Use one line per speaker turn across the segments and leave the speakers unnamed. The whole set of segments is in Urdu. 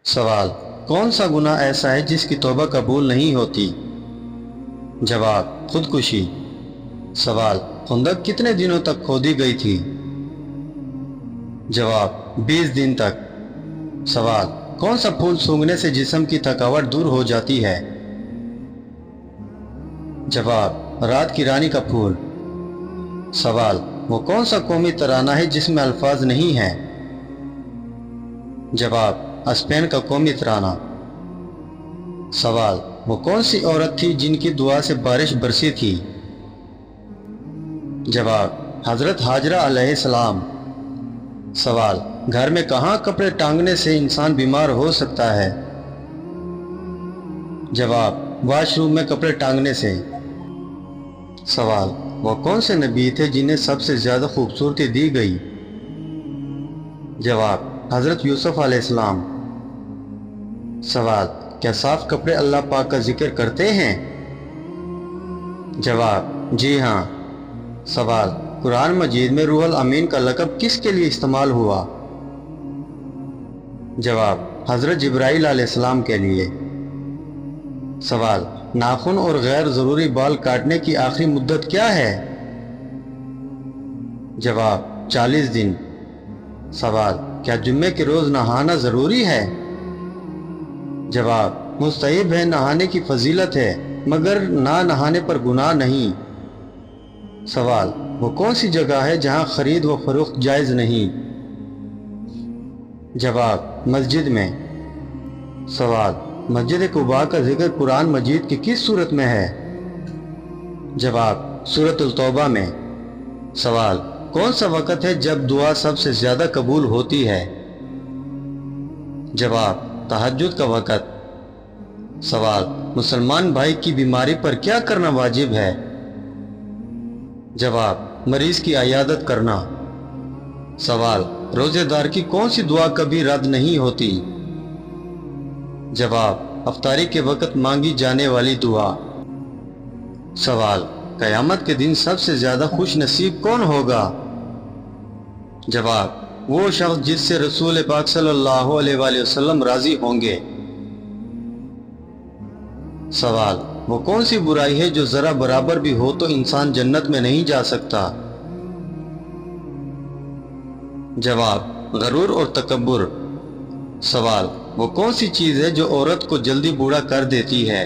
سوال: کون سا گناہ ایسا ہے جس کی توبہ قبول نہیں ہوتی؟ جواب: خودکشی۔ سوال: خندق کتنے دنوں تک کھودی گئی تھی؟ جواب: 20 دن تک۔ سوال: کون سا پھول سونگھنے سے جسم کی تھکاوٹ دور ہو جاتی ہے؟ جواب: رات کی رانی کا پھول۔ سوال: وہ کون سا قومی ترانہ ہے جس میں الفاظ نہیں ہیں؟ جواب: اسپین کا قومی ترانہ۔ سوال: وہ کون سی عورت تھی جن کی دعا سے بارش برسی تھی؟ جواب: حضرت ہاجرہ علیہ السلام۔ سوال: گھر میں کہاں کپڑے ٹانگنے سے انسان بیمار ہو سکتا ہے؟ جواب: واش روم میں کپڑے ٹانگنے سے۔ سوال: وہ کون سے نبی تھے جنہیں سب سے زیادہ خوبصورتی دی گئی؟ جواب: حضرت یوسف علیہ السلام۔ سوال: کیا صاف کپڑے اللہ پاک کا ذکر کرتے ہیں؟ جواب: جی ہاں۔ سوال: قرآن مجید میں روح الامین کا لقب کس کے لیے استعمال ہوا؟ جواب: حضرت جبرائیل علیہ السلام کے لیے۔ سوال: ناخن اور غیر ضروری بال کاٹنے کی آخری مدت کیا ہے؟ جواب: 40 دن۔ سوال: کیا جمعے کے روز نہانا ضروری ہے؟ جواب: مستحب ہے، نہانے کی فضیلت ہے، مگر نہ نہانے پر گناہ نہیں۔ سوال: وہ کون سی جگہ ہے جہاں خرید و فروخت جائز نہیں؟ جواب: مسجد میں۔ سوال: مسجد قباء کا ذکر قرآن مجید کی کس سورت میں ہے؟ جواب: سورۃ التوبہ میں۔ سوال: کون سا وقت ہے جب دعا سب سے زیادہ قبول ہوتی ہے؟ جواب: تہجد کا وقت۔ سوال: مسلمان بھائی کی بیماری پر کیا کرنا واجب ہے؟ جواب: مریض کی عیادت کرنا۔ سوال: روزے دار کی کون سی دعا کبھی رد نہیں ہوتی؟ جواب: افطاری کے وقت مانگی جانے والی دعا۔ سوال: قیامت کے دن سب سے زیادہ خوش نصیب کون ہوگا؟ جواب: وہ شخص جس سے رسول پاک صلی اللہ علیہ وآلہ وسلم راضی ہوں گے۔ سوال: وہ کون سی برائی ہے جو ذرا برابر بھی ہو تو انسان جنت میں نہیں جا سکتا؟ جواب: غرور اور تکبر۔ سوال: وہ کون سی چیز ہے جو عورت کو جلدی بوڑھا کر دیتی ہے؟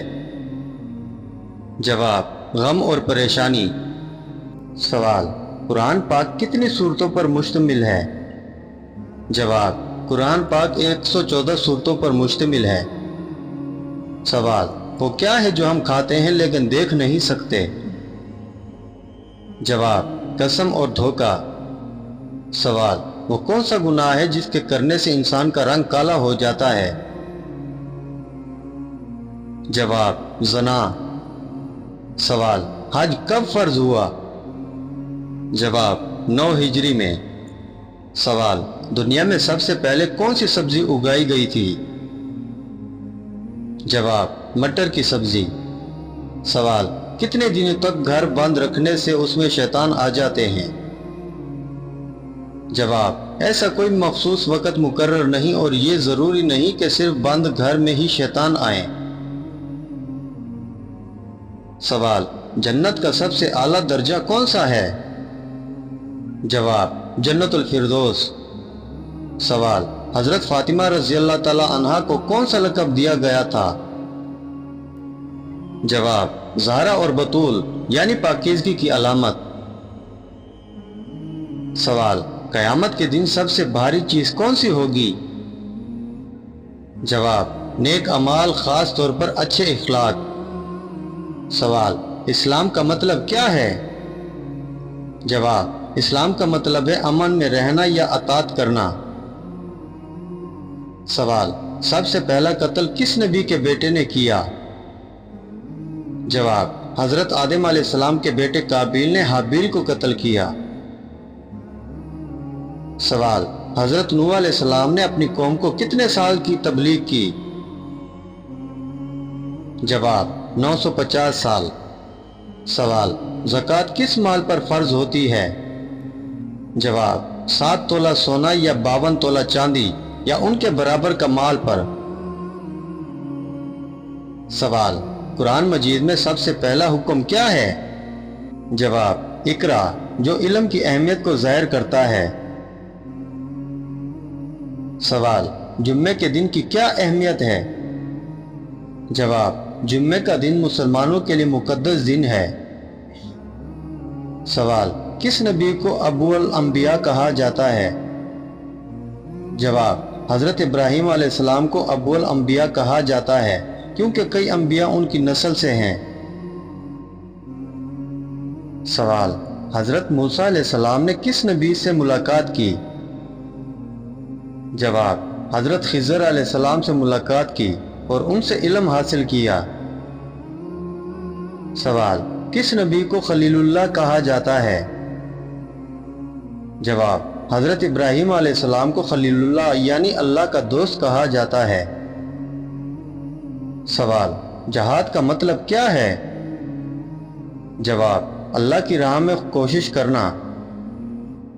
جواب: غم اور پریشانی۔ سوال: قرآن پاک کتنی صورتوں پر مشتمل ہے؟ جواب: قرآن پاک 114 صورتوں پر مشتمل ہے۔ سوال: وہ کیا ہے جو ہم کھاتے ہیں لیکن دیکھ نہیں سکتے؟ جواب: قسم اور دھوکہ۔ سوال: وہ کون سا گناہ ہے جس کے کرنے سے انسان کا رنگ کالا ہو جاتا ہے؟ جواب: زنا۔ سوال: حج کب فرض ہوا؟ جواب: 9 ہجری میں۔ سوال: دنیا میں سب سے پہلے کون سی سبزی اگائی گئی تھی؟ جواب: مٹر کی سبزی۔ سوال: کتنے دنوں تک گھر بند رکھنے سے اس میں شیطان آ جاتے ہیں؟ جواب: ایسا کوئی مخصوص وقت مقرر نہیں، اور یہ ضروری نہیں کہ صرف بند گھر میں ہی شیطان آئیں۔ سوال: جنت کا سب سے اعلیٰ درجہ کون سا ہے؟ جواب: جنت الفردوس۔ سوال: حضرت فاطمہ رضی اللہ تعالی عنہا کو کون سا لقب دیا گیا تھا؟ جواب: زہرا اور بطول، یعنی پاکیزگی کی علامت۔ سوال: قیامت کے دن سب سے بھاری چیز کون سی ہوگی؟ جواب: نیک اعمال، خاص طور پر اچھے اخلاق۔ سوال: اسلام کا مطلب کیا ہے؟ جواب: اسلام کا مطلب ہے امن میں رہنا یا اطاعت کرنا۔ سوال: سب سے پہلا قتل کس نبی کے بیٹے نے کیا؟ جواب: حضرت آدم علیہ السلام کے بیٹے قابیل نے حابیل کو قتل کیا۔ سوال: حضرت نوح علیہ السلام نے اپنی قوم کو کتنے سال کی تبلیغ کی؟ جواب: 950 سال۔ سوال: زکوٰۃ کس مال پر فرض ہوتی ہے؟ جواب: 7 تولہ سونا یا 52 تولہ چاندی یا ان کے برابر کا مال پر۔ سوال: قرآن مجید میں سب سے پہلا حکم کیا ہے؟ جواب: اقرا، جو علم کی اہمیت کو ظاہر کرتا ہے۔ سوال: جمعے کے دن کی کیا اہمیت ہے؟ جواب: جمعے کا دن مسلمانوں کے لیے مقدس دن ہے۔ سوال: کس نبی کو ابو الانبیاء کہا جاتا ہے؟ جواب: حضرت ابراہیم علیہ السلام کو ابو الانبیاء کہا جاتا ہے کیونکہ کئی انبیاء ان کی نسل سے ہیں۔ سوال: حضرت موسیٰ علیہ السلام نے کس نبی سے ملاقات کی؟ جواب: حضرت خضر علیہ السلام سے ملاقات کی اور ان سے علم حاصل کیا۔ سوال: کس نبی کو خلیل اللہ کہا جاتا ہے؟ جواب: حضرت ابراہیم علیہ السلام کو خلیل اللہ یعنی اللہ کا دوست کہا جاتا ہے۔ سوال: جہاد کا مطلب کیا ہے؟ جواب: اللہ کی راہ میں کوشش کرنا۔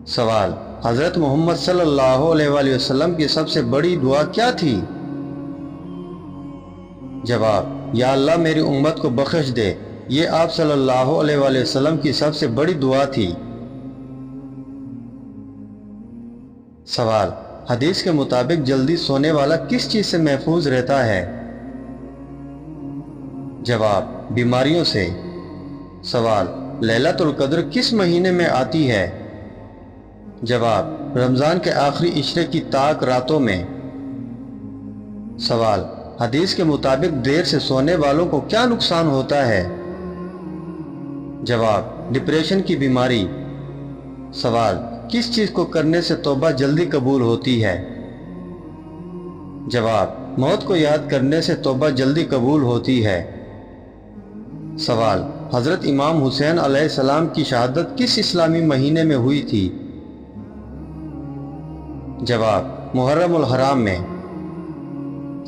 سوال: حضرت محمد صلی اللہ علیہ وآلہ وسلم کی سب سے بڑی دعا کیا تھی؟ جواب: یا اللہ میری امت کو بخش دے، یہ آپ صلی اللہ علیہ وآلہ وسلم کی سب سے بڑی دعا تھی۔ سوال: حدیث کے مطابق جلدی سونے والا کس چیز سے محفوظ رہتا ہے؟ جواب: بیماریوں سے۔ سوال: لیلۃ القدر کس مہینے میں آتی ہے؟ جواب: رمضان کے آخری عشرے کی طاق راتوں میں۔ سوال: حدیث کے مطابق دیر سے سونے والوں کو کیا نقصان ہوتا ہے؟ جواب: ڈپریشن کی بیماری۔ سوال: کس چیز کو کرنے سے توبہ جلدی قبول ہوتی ہے؟ جواب: موت کو یاد کرنے سے توبہ جلدی قبول ہوتی ہے۔ سوال: حضرت امام حسین علیہ السلام کی شہادت کس اسلامی مہینے میں ہوئی تھی؟ جواب: محرم الحرام میں۔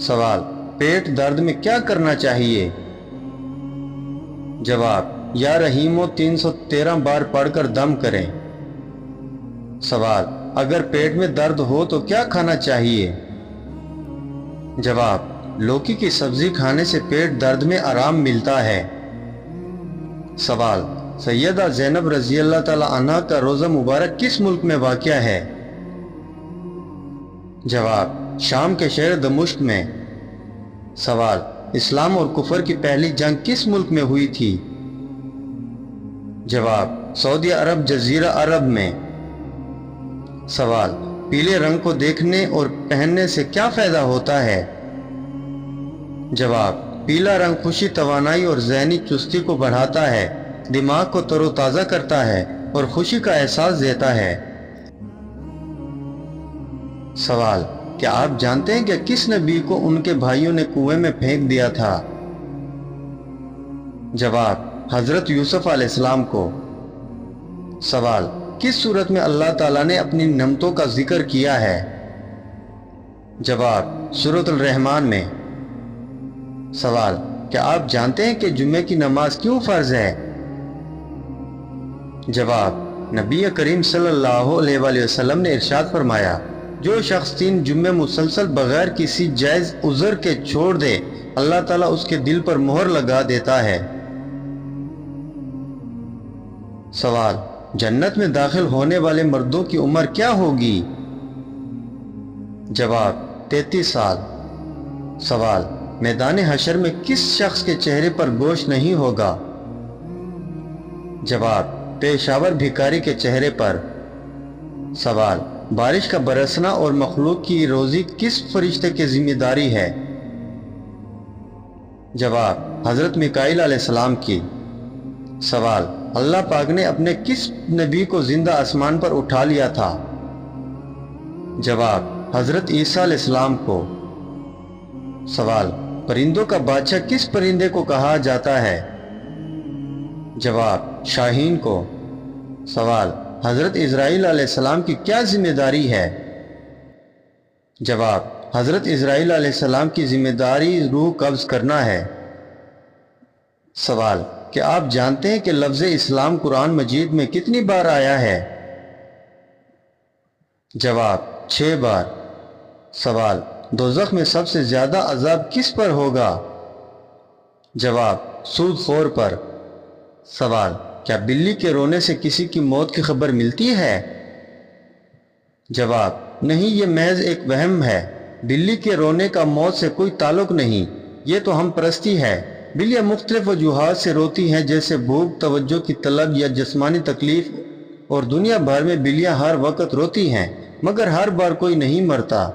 سوال: پیٹ درد میں کیا کرنا چاہیے؟ جواب: یا رحیمو 313 بار پڑھ کر دم کریں۔ سوال: اگر پیٹ میں درد ہو تو کیا کھانا چاہیے؟ جواب: لوکی کی سبزی کھانے سے پیٹ درد میں آرام ملتا ہے۔ سوال: سیدہ زینب رضی اللہ تعالی عنہ کا روضہ مبارک کس ملک میں واقع ہے؟ جواب: شام کے شہر دمشق میں۔ سوال: اسلام اور کفر کی پہلی جنگ کس ملک میں ہوئی تھی؟ جواب: سعودی عرب جزیرہ عرب میں۔ سوال: پیلے رنگ کو دیکھنے اور پہننے سے کیا فائدہ ہوتا ہے؟ جواب: پیلا رنگ خوشی، توانائی اور ذہنی چستی کو بڑھاتا ہے، دماغ کو تر و تازہ کرتا ہے اور خوشی کا احساس دیتا ہے۔ سوال: کیا آپ جانتے ہیں کہ کس نبی کو ان کے بھائیوں نے کنویں میں پھینک دیا تھا؟ جواب: حضرت یوسف علیہ السلام کو۔ سوال: کس صورت میں اللہ تعالیٰ نے اپنی نعمتوں کا ذکر کیا ہے؟ جواب: سورۃ الرحمن میں۔ سوال: کیا آپ جانتے ہیں کہ جمعے کی نماز کیوں فرض ہے؟ جواب: نبی کریم صلی اللہ علیہ وآلہ وسلم نے ارشاد فرمایا، جو شخص 3 جمعے مسلسل بغیر کسی جائز عذر کے چھوڑ دے، اللہ تعالیٰ اس کے دل پر مہر لگا دیتا ہے۔ سوال: جنت میں داخل ہونے والے مردوں کی عمر کیا ہوگی؟ جواب: 33 سال۔ سوال: میدان حشر میں کس شخص کے چہرے پر گوشت نہیں ہوگا؟ جواب: پیشاور بھکاری کے چہرے پر۔ سوال: بارش کا برسنا اور مخلوق کی روزی کس فرشتے کی ذمہ داری ہے؟ جواب: حضرت میکائیل علیہ السلام کی۔ سوال: اللہ پاک نے اپنے کس نبی کو زندہ آسمان پر اٹھا لیا تھا؟ جواب: حضرت عیسیٰ علیہ السلام کو۔ سوال: پرندوں کا بادشاہ کس پرندے کو کہا جاتا ہے؟ جواب: شاہین کو۔ سوال: حضرت اسرائیل علیہ السلام کی کیا ذمہ داری ہے؟ جواب: حضرت اسرائیل علیہ السلام کی ذمہ داری روح قبض کرنا ہے۔ سوال: کیا آپ جانتے ہیں کہ لفظ اسلام قرآن مجید میں کتنی بار آیا ہے؟ جواب: 6 بار۔ سوال: دوزخ میں سب سے زیادہ عذاب کس پر ہوگا؟ جواب سود خور پر۔ سوال کیا بلی کے رونے سے کسی کی موت کی خبر ملتی ہے؟ جواب نہیں، یہ محض ایک وہم ہے۔ بلی کے رونے کا موت سے کوئی تعلق نہیں، یہ تو ہم پرستی ہے۔ بلیاں مختلف وجوہات سے روتی ہیں، جیسے بھوک، توجہ کی طلب یا جسمانی تکلیف، اور دنیا بھر میں بلیاں ہر وقت روتی ہیں، مگر ہر بار کوئی نہیں مرتا۔